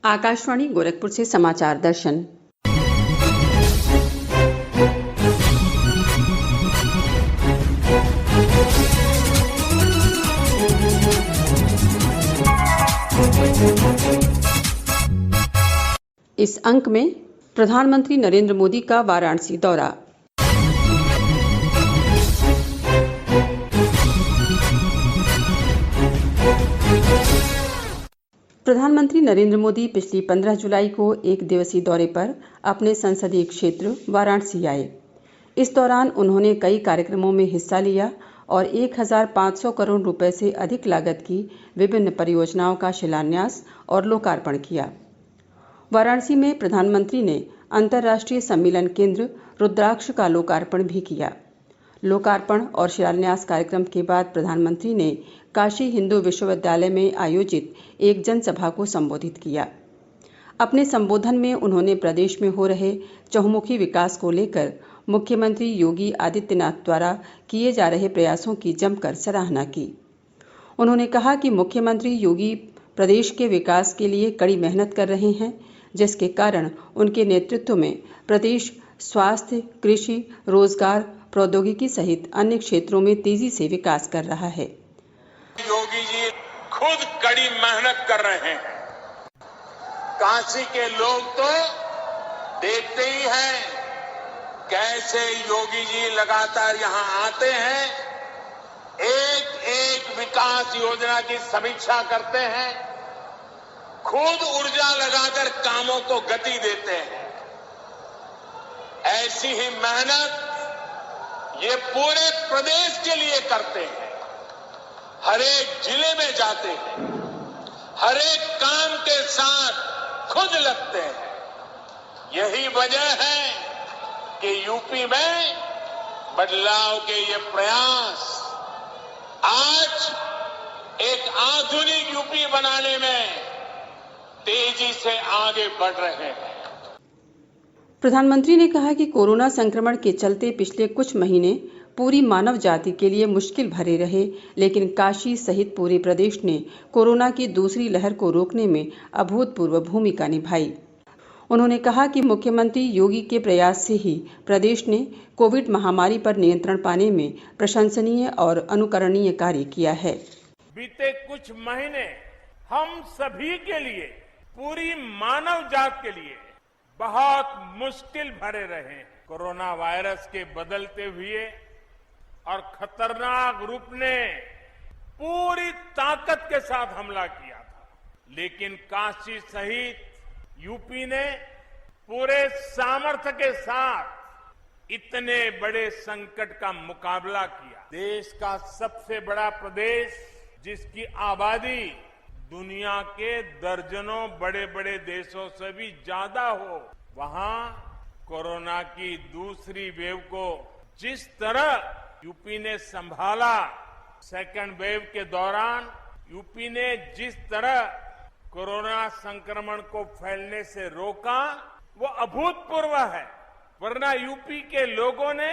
आकाशवाणी गोरखपुर से समाचार दर्शन। इस अंक में प्रधानमंत्री नरेंद्र मोदी का वाराणसी दौरा। प्रधानमंत्री नरेंद्र मोदी पिछली 15 जुलाई को एक दिवसीय दौरे पर अपने संसदीय क्षेत्र वाराणसी आए। इस दौरान उन्होंने कई कार्यक्रमों में हिस्सा लिया और 1500 करोड़ रुपए से अधिक लागत की विभिन्न परियोजनाओं का शिलान्यास और लोकार्पण किया। वाराणसी में प्रधानमंत्री ने अंतर्राष्ट्रीय सम्मेलन केंद्र रुद्राक्ष का लोकार्पण भी किया। लोकार्पण और शिलान्यास कार्यक्रम के बाद प्रधानमंत्री ने काशी हिंदू विश्वविद्यालय में आयोजित एक जनसभा को संबोधित किया। अपने संबोधन में उन्होंने प्रदेश में हो रहे चहुमुखी विकास को लेकर मुख्यमंत्री योगी आदित्यनाथ द्वारा किए जा रहे प्रयासों की जमकर सराहना की। उन्होंने कहा कि मुख्यमंत्री योगी प्रदेश के विकास के लिए कड़ी मेहनत कर रहे हैं, जिसके कारण उनके नेतृत्व में प्रदेश स्वास्थ्य, कृषि, रोजगार, प्रौद्योगिकी सहित अन्य क्षेत्रों में तेजी से विकास कर रहा है। योगी जी खुद कड़ी मेहनत कर रहे हैं। काशी के लोग तो देखते ही हैं कैसे योगी जी लगातार यहां आते हैं, एक एक विकास योजना की समीक्षा करते हैं, खुद ऊर्जा लगाकर कामों को गति देते हैं। ऐसी ही मेहनत ये पूरे प्रदेश के लिए करते हैं। हर एक जिले में जाते हैं, हर एक काम के साथ खुद लगते हैं। यही वजह है कि यूपी में बदलाव के ये प्रयास आज एक आधुनिक यूपी बनाने में तेजी से आगे बढ़ रहे हैं। प्रधानमंत्री ने कहा कि कोरोना संक्रमण के चलते पिछले कुछ महीने पूरी मानव जाति के लिए मुश्किल भरे रहे, लेकिन काशी सहित पूरे प्रदेश ने कोरोना की दूसरी लहर को रोकने में अभूतपूर्व भूमिका निभाई। उन्होंने कहा कि मुख्यमंत्री योगी के प्रयास से ही प्रदेश ने कोविड महामारी पर नियंत्रण पाने में प्रशंसनीय और अनुकरणीय कार्य किया है। बीते कुछ महीने हम सभी के लिए, पूरी मानव जात के लिए बहुत मुश्किल भरे रहे। कोरोना वायरस के बदलते हुए और खतरनाक रूप ने पूरी ताकत के साथ हमला किया था, लेकिन काशी सहित यूपी ने पूरे सामर्थ्य के साथ इतने बड़े संकट का मुकाबला किया। देश का सबसे बड़ा प्रदेश, जिसकी आबादी दुनिया के दर्जनों बड़े बड़े देशों से भी ज्यादा हो, वहां कोरोना की दूसरी वेव को जिस तरह यूपी ने संभाला, सेकेंड वेव के दौरान यूपी ने जिस तरह कोरोना संक्रमण को फैलने से रोका, वो अभूतपूर्व है। वरना यूपी के लोगों ने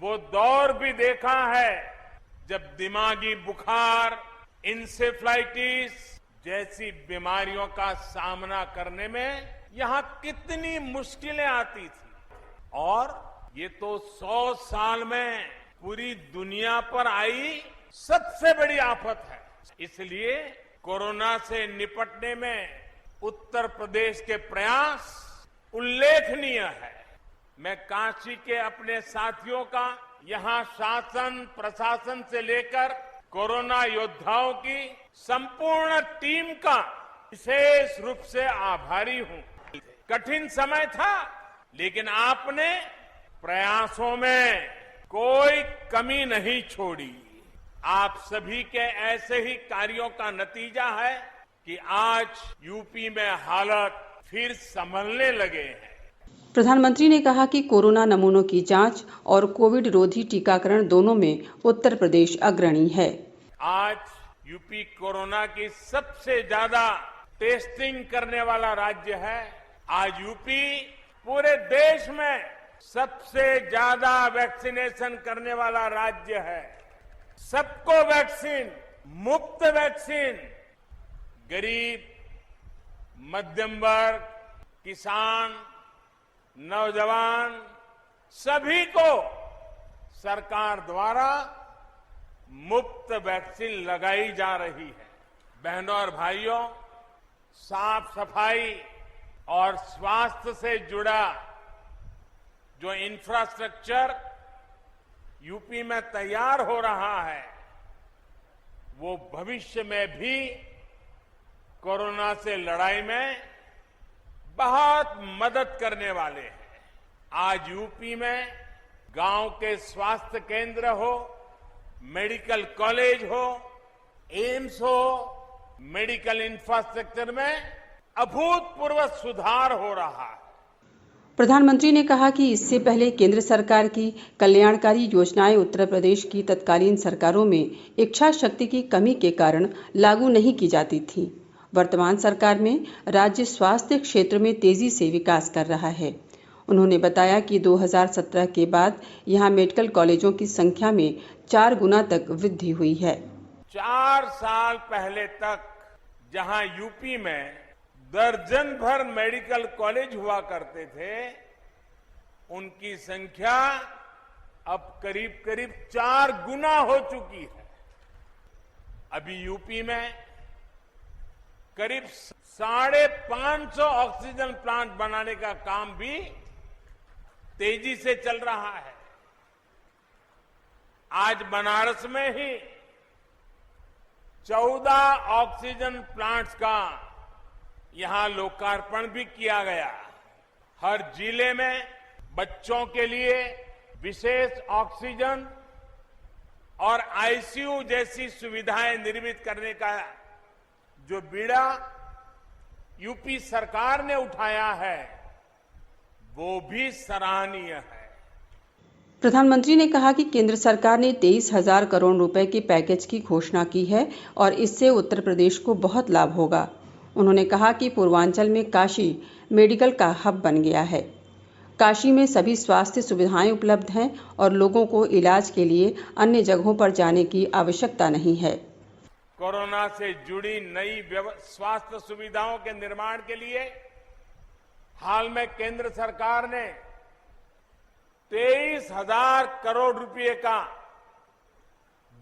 वो दौर भी देखा है जब दिमागी बुखार, इंसेफ्लाइटिस जैसी बीमारियों का सामना करने में यहां कितनी मुश्किलें आती थी। और ये तो 100 साल में पूरी दुनिया पर आई सबसे बड़ी आफत है। इसलिए कोरोना से निपटने में उत्तर प्रदेश के प्रयास उल्लेखनीय है। मैं काशी के अपने साथियों का, यहां शासन प्रशासन से लेकर कोरोना योद्धाओं की संपूर्ण टीम का विशेष रूप से आभारी हूं। कठिन समय था, लेकिन आपने प्रयासों में कोई कमी नहीं छोड़ी। आप सभी के ऐसे ही कार्यों का नतीजा है कि आज यूपी में हालत फिर संभलने लगे हैं। प्रधानमंत्री ने कहा कि कोरोना नमूनों की जांच और कोविड रोधी टीकाकरण दोनों में उत्तर प्रदेश अग्रणी है। आज यूपी कोरोना की सबसे ज्यादा टेस्टिंग करने वाला राज्य है। आज यूपी पूरे देश में सबसे ज्यादा वैक्सीनेशन करने वाला राज्य है। सबको वैक्सीन, मुफ्त वैक्सीन, गरीब, मध्यम वर्ग, किसान, नौजवान सभी को सरकार द्वारा मुफ्त वैक्सीन लगाई जा रही है। बहनों और भाइयों, साफ सफाई और स्वास्थ्य से जुड़ा जो इंफ्रास्ट्रक्चर यूपी में तैयार हो रहा है, वो भविष्य में भी कोरोना से लड़ाई में बहुत मदद करने वाले हैं। आज यूपी में गांव के स्वास्थ्य केंद्र हो, मेडिकल कॉलेज हो, एम्स हो, मेडिकल इंफ्रास्ट्रक्चर में अभूतपूर्व सुधार हो रहा है। प्रधानमंत्री ने कहा कि इससे पहले केंद्र सरकार की कल्याणकारी योजनाएं उत्तर प्रदेश की तत्कालीन सरकारों में इच्छा शक्ति की कमी के कारण लागू नहीं की जाती थी। वर्तमान सरकार में राज्य स्वास्थ्य क्षेत्र में तेजी से विकास कर रहा है। उन्होंने बताया कि 2017 के बाद यहां मेडिकल कॉलेजों की संख्या में 4 गुना तक वृद्धि हुई है। 4 साल पहले तक जहां यूपी में दर्जन भर मेडिकल कॉलेज हुआ करते थे, उनकी संख्या अब करीब करीब 4 गुना हो चुकी है। अभी यूपी में करीब 550 ऑक्सीजन प्लांट बनाने का काम भी तेजी से चल रहा है। आज बनारस में ही 14 ऑक्सीजन प्लांट्स का यहां लोकार्पण भी किया गया। हर जिले में बच्चों के लिए विशेष ऑक्सीजन और आईसीयू जैसी सुविधाएं निर्मित करने का जो बीड़ा यूपी सरकार ने उठाया है, वो भी सराहनीय है। प्रधानमंत्री ने कहा कि केंद्र सरकार ने 23,000 करोड़ रुपए के पैकेज की घोषणा की है और इससे उत्तर प्रदेश को बहुत लाभ होगा। उन्होंने कहा कि पूर्वांचल में काशी मेडिकल का हब बन गया है। काशी में सभी स्वास्थ्य सुविधाएं उपलब्ध हैं और लोगों को इलाज के लिए अन्य जगहों पर जाने की आवश्यकता नहीं है। कोरोना से जुड़ी नई स्वास्थ्य सुविधाओं के निर्माण के लिए हाल में केंद्र सरकार ने 23,000 करोड़ रुपए का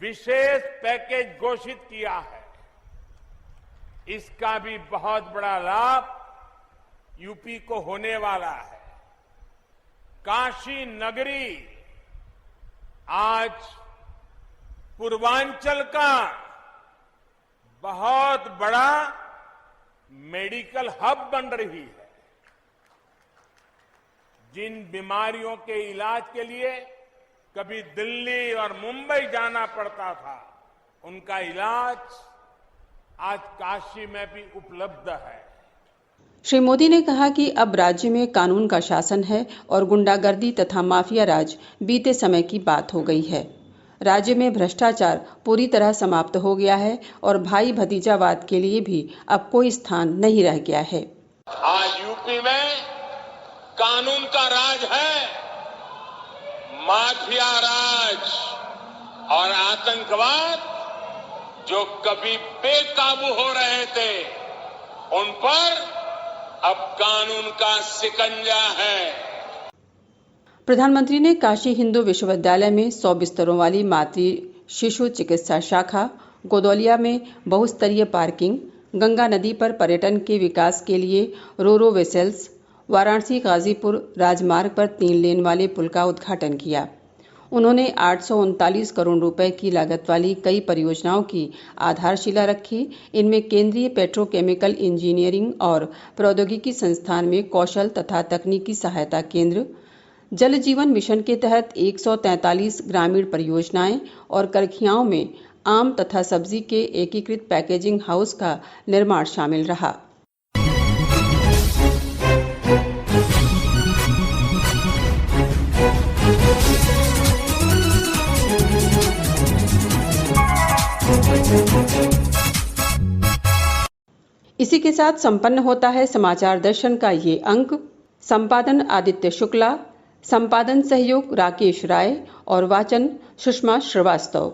विशेष पैकेज घोषित किया है। इसका भी बहुत बड़ा लाभ यूपी को होने वाला है। काशी नगरी आज पूर्वांचल का बहुत बड़ा मेडिकल हब बन रही है। जिन बीमारियों के इलाज के लिए कभी दिल्ली और मुंबई जाना पड़ता था, उनका इलाज आज काशी में भी उपलब्ध है। श्री मोदी ने कहा कि अब राज्य में कानून का शासन है और गुंडागर्दी तथा माफिया राज बीते समय की बात हो गई है। राज्य में भ्रष्टाचार पूरी तरह समाप्त हो गया है और भाई भतीजावाद के लिए भी अब कोई स्थान नहीं रह गया है। आज यूपी में कानून का राज है, माफिया राज और आतंकवाद जो कभी बेकाबू हो रहे थे, उन पर अब कानून का शिकंजा है। प्रधानमंत्री ने काशी हिंदू विश्वविद्यालय में 100 बिस्तरों वाली मातृ शिशु चिकित्सा शाखा, गोदौलिया में बहुस्तरीय पार्किंग, गंगा नदी पर पर्यटन के विकास के लिए रोरो वेसल्स, वाराणसी गाजीपुर राजमार्ग पर 3 लेन वाले पुल का उद्घाटन किया। उन्होंने 839 करोड़ रुपए की लागत वाली कई परियोजनाओं की आधारशिला रखी। इनमें केंद्रीय पेट्रोकेमिकल इंजीनियरिंग और प्रौद्योगिकी संस्थान में कौशल तथा तकनीकी सहायता केंद्र, जल जीवन मिशन के तहत 143 ग्रामीण परियोजनाएं और करखियाओं में आम तथा सब्जी के एकीकृत पैकेजिंग हाउस का निर्माण शामिल रहा। इसी के साथ संपन्न होता है समाचार दर्शन का ये अंक। संपादन आदित्य शुक्ला, संपादन सहयोग राकेश राय और वाचन सुषमा श्रीवास्तव।